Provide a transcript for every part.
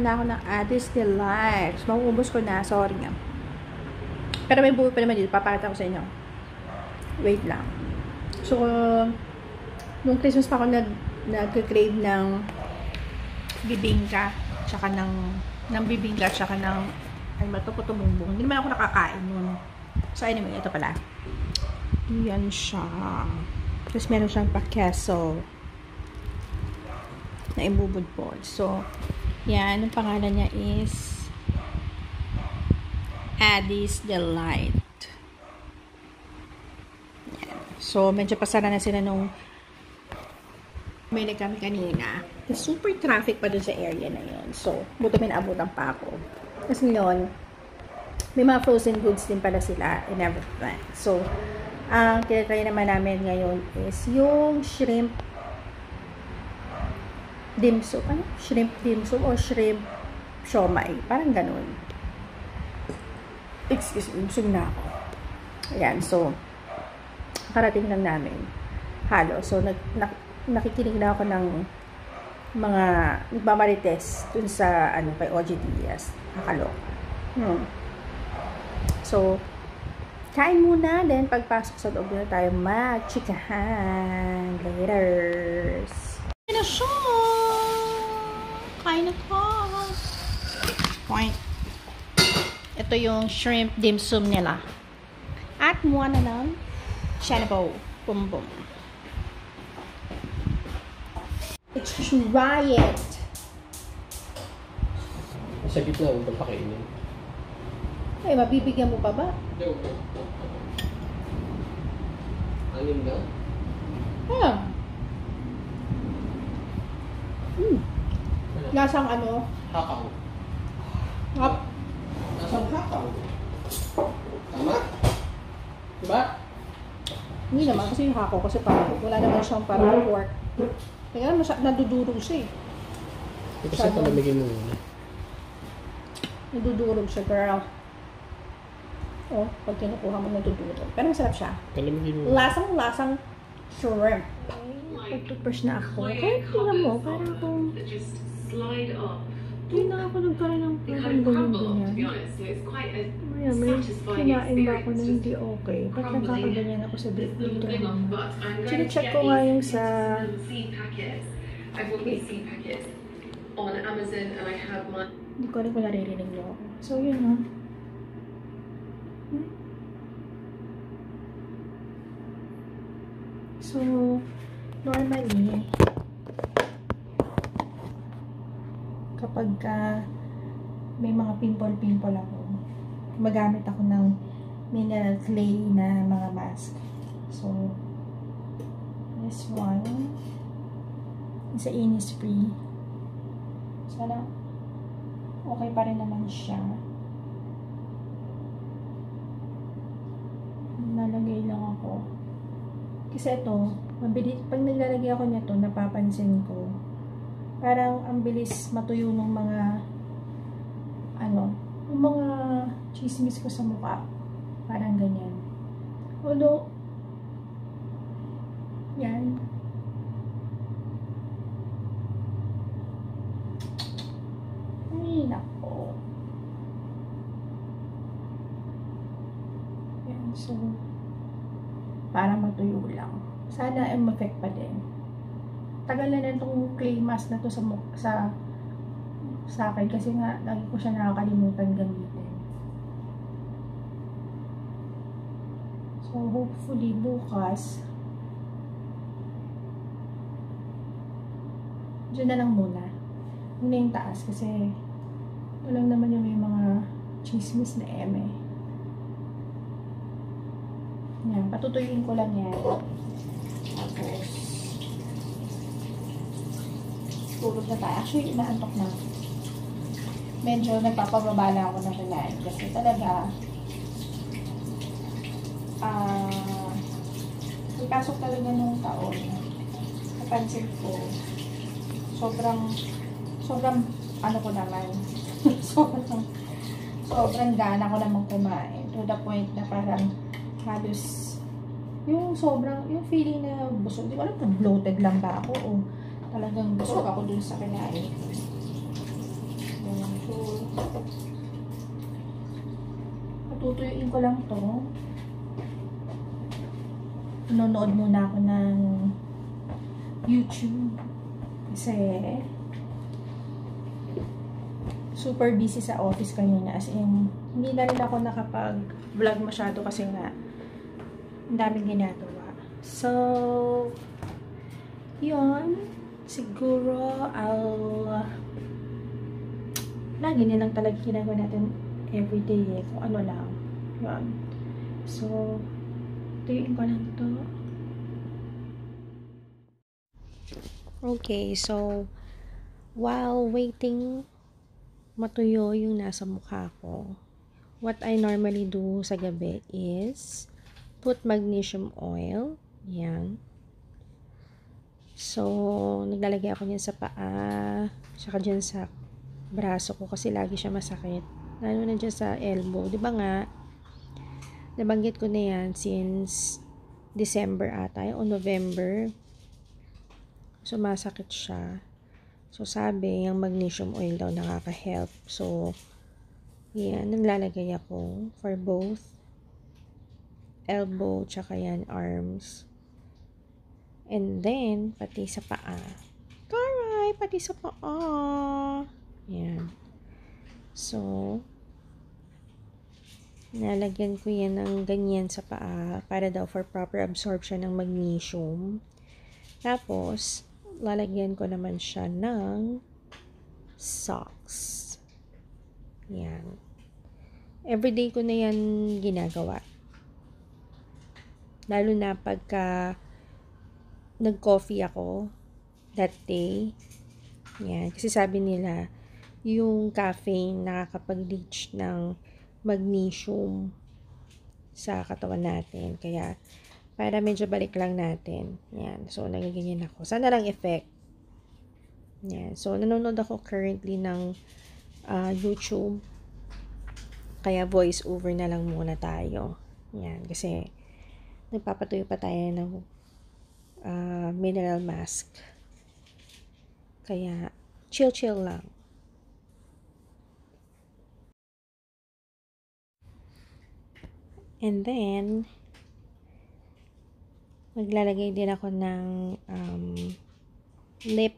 na ako ng Addis Delight. Mauubos ko na. Sorry nga. Pero may buo pa naman dito. Papakita ko sa inyo. Wait lang. So, nung Christmas pa ako nag-crave ng bibingka. Tsaka ng bibingka. Tsaka ng ay ba ito? Puto-bumbong. Hindi naman ako nakakain nun. So, anyway. Ito pala. Yan siya. Tapos meron siyang pa-queso na ibubudbod. So, yan. Ang pangalan niya is Addis Delight. Yan. So, medyo pasara na sila nung may kami kanina. Super traffic pa dun sa area na yun. So, buto may naabutan pa ako. Kasi yun, may mga frozen goods din pala sila and everything. So, ang tinatry naman namin ngayon is yung shrimp dim sum. Ano? Shrimp dim sum o shrimp siomai. Parang ganun. Excuse me, busog na ako. Ayan, so, karating lang namin. Halo. So, nakikinig na ako ng mga nagmamarites dun sa, kay OG Diaz. Nakaloka. So, kain muna, then pagpasok sa loob na tayo mag-chikahan. Laters! Kain na siya! Kain na ka! Point. Ito yung shrimp dim sum nila. At muna na ng Shanabo. Bum bum. Let's try it! Sa gitna, huwag kang pakainin. Ay, mabibigyan mo pa ba? Anim na? Ah. Lasang ano? Hakaw. Hap. Lasang hakaw. Tama? Diba? Hindi naman kasi yung hako kasi parang wala naman siyang parang pork. Kaya nadudurog siya eh. Ito kasi palamigin mo muna. Nadudurog siya, girl. Oh, pag kinukuha mo nadudurog. Pero masarap siya. Palamigin mo. Lasang shrimp. Pag-toothbrush na ako. Kaya tingnan mo, parang kung hindi na ako nagkaroon ng parang ganyan-ganyan. Maya, may kinain ba ako na hindi okay? Ba't nagkakaganyan ako sa dito? Sine-check ko nga yung sa hindi ko rin kung naririnig niyo ako. So, yun ha. So, normally, kapag may mga pimple-pimple ako, magamit ako ng mineral clay na mga mask. So, this one is a Innisfree. Sana okay pa rin naman siya. Nalagay lang ako. Kasi ito, mabilis, pag naglalagay ako nito, napapansin ko, parang ang bilis matuyo ng mga, yung mga chismis ko sa mukha. Parang ganyan. Although, yan. Ay, nako. Yan, so, para matuyo lang. Sana ay ma-effect pa din. Tagal na itong clay mask na to sa akin kasi nga lagi ko siya nakakalimutan gamitin. So hopefully bukas dyan na lang muna. Muna yung taas kasi ito lang naman yung may mga chismis na eme. Yan, patutuyuin ko lang yan. Tapos tulog na tayo. Actually, inaantok na. Medyo nagpapababa na ako ng kinain. Kasi talaga, ipasok talaga nung taon. Napansin ko, sobrang, ano ko naman, sobrang gana ko namang kumain. To the point na parang halos, yung feeling na busog. Di ko alam kung bloated lang ba ako o talagang busog ako dun sa kinain. Ayan. So, patutuyuin ko lang to. Nanonood muna ako ng YouTube. Kasi, super busy sa office kanina. As in, hindi na rin ako nakapag-vlog masyado kasi nga, ang daming ginagawa. So, yun. Siguro, lagi nilang talaga ginagawa natin everyday kung ano lang. Yun. So, tuyuin ko lang to. Okay, so, while waiting matuyo yung nasa mukha ko, what I normally do sa gabi is put magnesium oil. Yan. So, naglalagay ako niyan sa paa, saka dyan sa braso ko kasi lagi siya masakit. Lalo na dyan sa elbow. Diba nga, nabanggit ko na yan since December ata o November. So, masakit siya. So, sabi, yung magnesium oil daw nakaka-help. So, yan, naglalagay ako for both elbow, tsaka yan, arms. And then, pati sa paa. Taray! Pati sa paa. Yan. So, nalagyan ko yan ng ganyan sa paa para daw for proper absorption ng magnesium. Tapos, lalagyan ko naman siya ng socks. Yan. Everyday ko na yan ginagawa. Lalo na pagka nag-coffee ako that day. Yan. Kasi sabi nila, yung caffeine nakakapag-leach ng magnesium sa katawan natin. Kaya, para medyo balik lang natin. Yan. So, nagaganyan ako. Sana lang effect. Yan. So, nanonood ako currently ng YouTube. Kaya voice over na lang muna tayo. Yan. Kasi, nagpapatuyo pa tayo ng mineral mask. Kaya, chill lang. And then, maglalagay din ako ng lip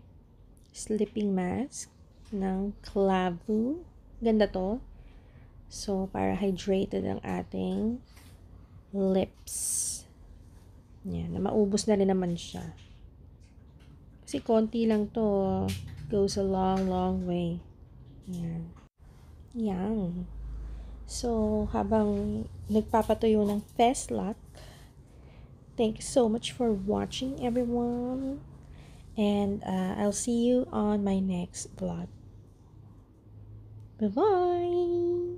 sleeping mask ng Clavu. Ganda to. So, para hydrated ang ating lips. Yan. Maubos na rin naman siya. Kasi konti lang to. Goes a long way. Yan. Yan. So, habang nagpapatuyo ng Feslock, thank you so much for watching, everyone. And I'll see you on my next vlog. Bye-bye!